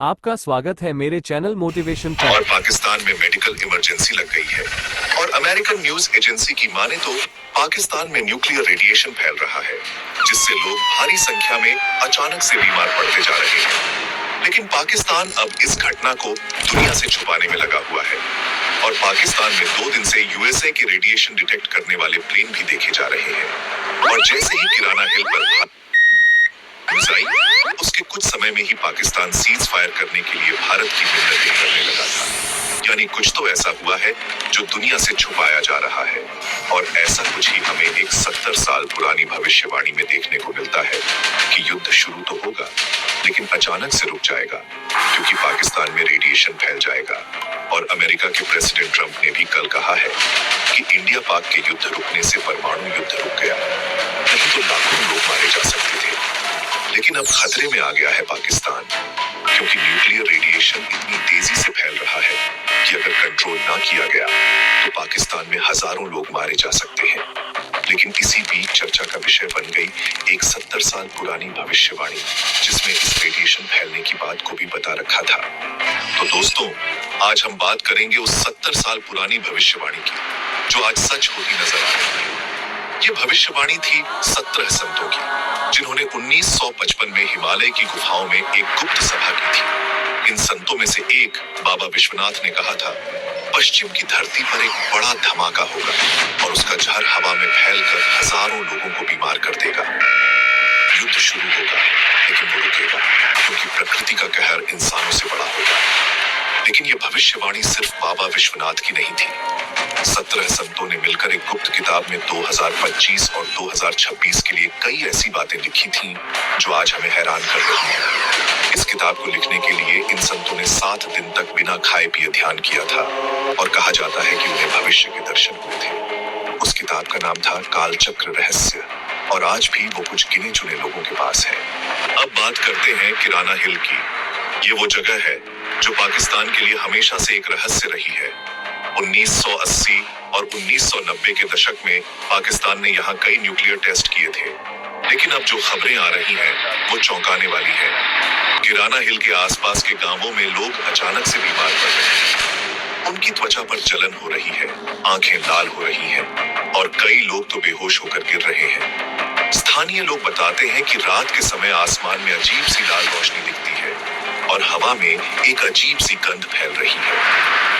आपका स्वागत है मेरे चैनल मोटिवेशन और फैक्ट। पाकिस्तान में मेडिकल इमरजेंसी लग गई है और अमेरिकन न्यूज एजेंसी की माने तो पाकिस्तान में न्यूक्लियर रेडिएशन फैल रहा है, जिससे लोग भारी संख्या में अचानक से बीमार पड़ते जा रहे हैं। लेकिन पाकिस्तान अब इस घटना को दुनिया से छुपाने में लगा हुआ है और पाकिस्तान में 2 दिन से यूएसए के रेडिएशन डिटेक्ट करने वाले प्लेन भी देखे जा रहे हैं। और जैसे ही किराना हिल पर उसके कुछ समय में ही पाकिस्तान सीज फायर करने के लिए भारत की मिन्नतें करने लगा था। यानी कुछ तो ऐसा हुआ है जो दुनिया से छुपाया जा रहा है और ऐसा कुछ ही हमें एक 70 साल पुरानी भविष्यवाणी में देखने को मिलता है कि युद्ध शुरू तो होगा लेकिन अचानक से रुक जाएगा, क्योंकि पाकिस्तान में रेडिएशन फैल जाएगा। और अमेरिका के प्रेसिडेंट ट्रंप ने भी कल कहा है कि इंडिया पाक के युद्ध रुकने से परमाणु युद्ध रुक गया, नहीं तो लाखों लोग मारे जा सकते थे। लेकिन अब खतरे में आ गया है पाकिस्तान, क्योंकि न्यूक्लियर रेडिएशन इतनी तेजी से फैल रहा है कि अगर कंट्रोल ना किया गया तो पाकिस्तान में हजारों लोग मारे जा सकते हैं। लेकिन इसी बीच चर्चा का विषय बन गई एक 70 साल पुरानी भविष्यवाणी, जिसमें इस रेडिएशन फैलने की बात को भी बता रखा था। तो दोस्तों, आज हम बात करेंगे उस 70 साल पुरानी भविष्यवाणी की, जो आज सच होती नजर आ रही है। ये भविष्यवाणी थी 17 संतों की, जिन्होंने 1955 में हिमालय की गुफाओं में एक गुप्त सभा की थी। इन संतों में से एक बाबा विश्वनाथ ने कहा था, पश्चिम की धरती पर एक बड़ा धमाका होगा और उसका जहर हवा में फैलकर हजारों लोगों को बीमार कर देगा। युद्ध शुरू होगा लेकिन वो रुकेगा, क्योंकि प्रकृति का कहर इंसानों से बड़ा होगा। लेकिन ये भविष्यवाणी सिर्फ बाबा विश्वनाथ की नहीं थी। 17 संतों ने मिलकर एक गुप्त किताब में 2025 और 2026 के लिए कई ऐसी बातें लिखी थीं जो आज हमें हैरान कर रही हैं। इस किताब को लिखने के लिए इन संतों ने 7 दिन तक बिना खाए पिए ध्यान किया था और कहा जाता है कि उन्हें भविष्य के दर्शन हुए थे। उस किताब का नाम था कालचक्र रहस्य और आज भी वो कुछ गिने चुने लोगों के पास है। अब बात करते हैं किराना हिल की। ये वो जगह है जो पाकिस्तान के लिए हमेशा से एक रहस्य रही है। 1980 और 1990 के दशक में पाकिस्तान ने यहाँ कई न्यूक्लियर टेस्ट किए थे, लेकिन अब जो खबरें आ रही हैं वो चौंकाने वाली हैं। किराना हिल के आसपास के गांवों में लोग अचानक से बीमार पड़ रहे हैं। उनकी त्वचा पर जलन हो रही है, आंखें लाल हो रही हैं और कई लोग तो बेहोश होकर गिर रहे हैं। स्थानीय लोग बताते हैं कि रात के समय आसमान में अजीब सी लाल रोशनी दिखती है और हवा में एक अजीब सी गंध फैल रही है।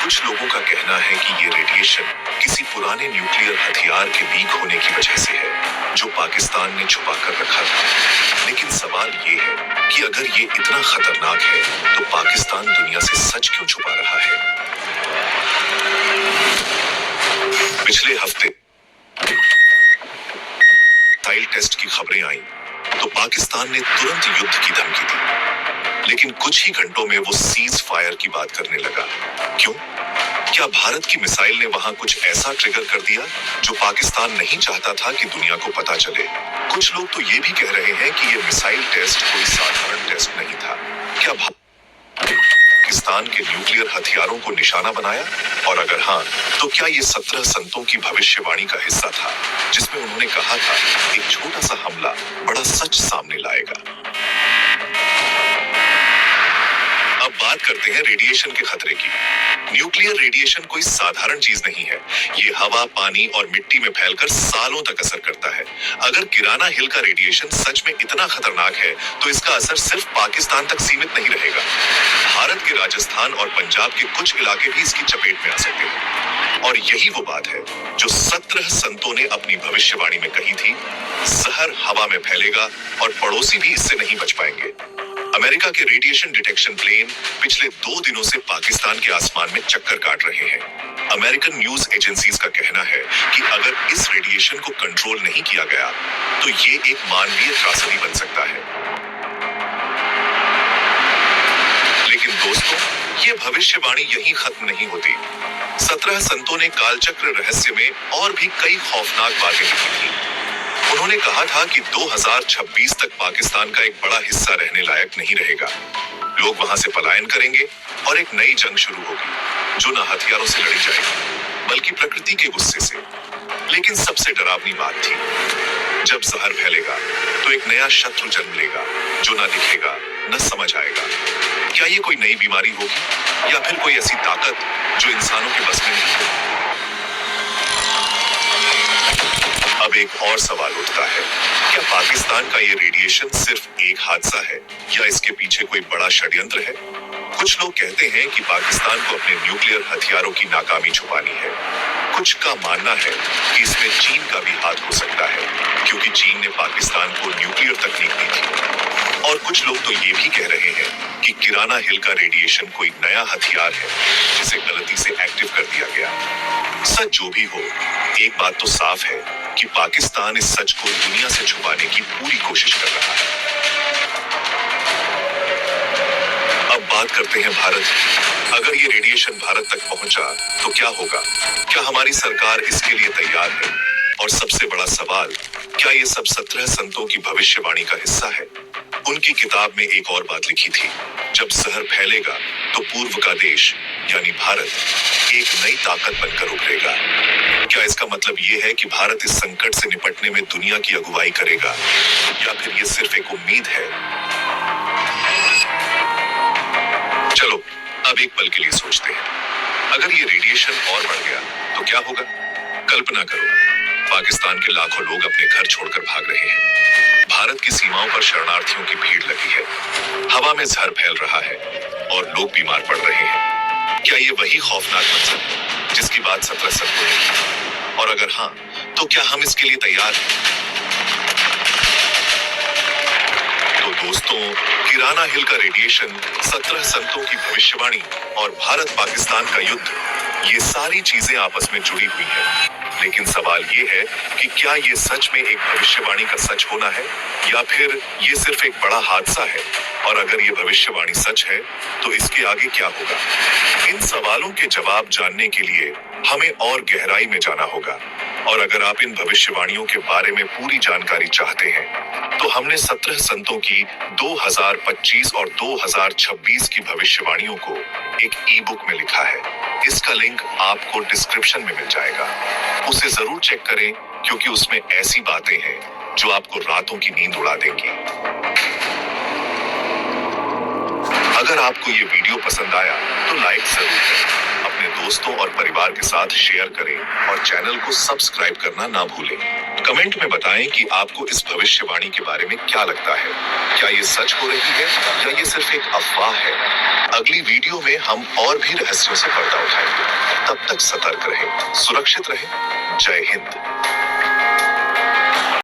कुछ लोगों का कहना है कि ये रेडिएशन किसी पुराने न्यूक्लियर हथियार के लीक होने की वजह से है, जो पाकिस्तान ने छुपा कर रखा था। लेकिन सवाल ये है कि अगर ये इतना खतरनाक है तो पाकिस्तान दुनिया से सच क्यों छुपा रहा है? पिछले हफ्ते मिसाइल टेस्ट की खबरें आई तो पाकिस्तान ने तुरंत युद्ध की धमकी दी, लेकिन कुछ ही घंटों में वो सीज फायर की बात करने लगा। क्यों? क्या भारत की मिसाइल ने वहां कुछ ऐसा ट्रिगर कर दिया जो पाकिस्तान नहीं चाहता था कि दुनिया को पता चले? कुछ लोग तो ये भी कह रहे हैं कि ये मिसाइल टेस्ट कोई साधारण टेस्ट नहीं था। क्या पाकिस्तान के न्यूक्लियर हथियारों को निशाना बनाया? और अगर हाँ, तो क्या ये 17 संतों की भविष्यवाणी का हिस्सा था, जिसमें उन्होंने कहा था एक छोटा सा हमला बड़ा सच सामने लाएगा? अब बात करते हैं रेडिएशन के खतरे की। न्यूक्लियर रेडिएशन कोई साधारण चीज नहीं है। ये हवा, पानी और मिट्टी में फैलकर सालों तक असर करता है। अगर किराना हिल का रेडिएशन सच में इतना खतरनाक है तो इसका असर सिर्फ पाकिस्तान तक सीमित नहीं रहेगा। भारत के राजस्थान और पंजाब के कुछ इलाके भी इसकी चपेट में आ सकते हैं। और यही वो बात है जो 17 संतों ने अपनी भविष्यवाणी में कही थी। जहर हवा में फैलेगा और पड़ोसी भी इससे नहीं बच पाएंगे। अमेरिका के रेडिएशन डिटेक्शन प्लेन पिछले 2 दिनों से पाकिस्तान के आसमान में चक्कर काट रहे हैं। अमेरिकन न्यूज एजेंसीज का कहना है कि अगर इस रेडिएशन को कंट्रोल नहीं किया गया तो ये एक मानवीय त्रासदी बन सकता है। लेकिन दोस्तों, ये भविष्यवाणी यहीं खत्म नहीं होती। 17 संतों ने कालचक्र रहस्य में और भी कई खौफनाक बातें लिखी थी। उन्होंने कहा था कि 2026 तक पाकिस्तान का एक बड़ा हिस्सा रहने लायक नहीं रहेगा। लोग वहां से पलायन करेंगे और एक नई जंग शुरू होगी, जो न हथियारों से लड़ी जाएगी बल्कि प्रकृति के गुस्से से। लेकिन सबसे डरावनी बात थी, जब जहर फैलेगा तो एक नया शत्रु जन्म लेगा, जो न दिखेगा न समझ आएगा। क्या ये कोई नई बीमारी होगी या फिर कोई ऐसी ताकत जो इंसानों के बस में नहीं है? अब एक और सवाल उठता है, क्या पाकिस्तान का ये रेडिएशन सिर्फ एक हादसा है या इसके पीछे कोई बड़ा षड्यंत्र है? कुछ लोग कहते हैं कि पाकिस्तान को अपने न्यूक्लियर हथियारों की नाकामी छुपानी है। कुछ का मानना है कि इसमें चीन का भी हाथ हो सकता है, क्योंकि चीन ने पाकिस्तान को न्यूक्लियर तकनीक दी थी। और कुछ लोग तो ये भी कह रहे हैं कि किराना हिल का रेडिएशन कोई नया हथियार है जिसे गलती से एक्टिव कर दिया गया। सच जो भी हो, एक बात तो साफ है कि पाकिस्तान इस सच को दुनिया से छुपाने की पूरी कोशिश कर रहा है। अब बात करते हैं भारत की। अगर ये रेडिएशन भारत तक पहुंचा तो क्या होगा? क्या हमारी सरकार इसके लिए तैयार है? और सबसे बड़ा सवाल, क्या ये सब 17 संतों की भविष्यवाणी का हिस्सा है? उनकी किताब में एक और बात लिखी थी, जब जहर फैलेगा तो पूर्व का देश यानी भारत एक नई ताकत बनकर उभरेगा। क्या इसका मतलब ये है कि भारत इस संकट से निपटने में दुनिया की अगुवाई करेगा, या फिर ये सिर्फ एक उम्मीद है? चलो अब एक पल के लिए सोचते हैं, अगर ये रेडिएशन और बढ़ गया तो क्या होगा? कल्पना करो, पाकिस्तान के लाखों लोग अपने घर छोड़कर भाग रहे हैं। भारत की सीमाओं पर शरणार्थियों की भीड़ लगी है। हवा में जहर फैल रहा है और लोग बीमार पड़ रहे हैं। क्या ये वही खौफनाक मंजर है जिसकी बात 17 संतों ने की? और अगर हाँ, तो क्या हम इसके लिए तैयार हैं? तो दोस्तों, किराना हिल का रेडिएशन, 17 संतों की भविष्यवाणी और भारत पाकिस्तान का युद्ध, ये सारी चीजें आपस में जुड़ी हुई हैं। लेकिन सवाल ये है कि क्या ये सच में एक भविष्यवाणी का सच होना है या फिर ये सिर्फ एक बड़ा हादसा है? और अगर ये भविष्यवाणी सच है तो इसके आगे क्या होगा? इन सवालों के जवाब जानने के लिए हमें और गहराई में जाना होगा। और अगर आप इन भविष्यवाणियों के बारे में पूरी जानकारी चाहते हैं तो हमने 17 संतों की 2025 और 2026 की भविष्यवाणियों को एक ई बुक में लिखा है। इसका लिंक आपको डिस्क्रिप्शन में मिल जाएगा। उसे जरूर चेक करें, क्योंकि उसमें ऐसी बातें हैं जो आपको रातों की नींद उड़ा देंगी। अगर आपको ये वीडियो पसंद आया तो लाइक जरूर करें, अपने दोस्तों और परिवार के साथ शेयर करें और चैनल को सब्सक्राइब करना ना भूलें। कमेंट में बताएं कि आपको इस भविष्यवाणी के बारे में क्या लगता है। क्या ये सच हो रही है या ये सिर्फ एक अफवाह है? अगली वीडियो में हम और भी रहस्यों से पर्दा उठाएंगे। तब तक सतर्क रहें, सुरक्षित रहें। जय हिंद।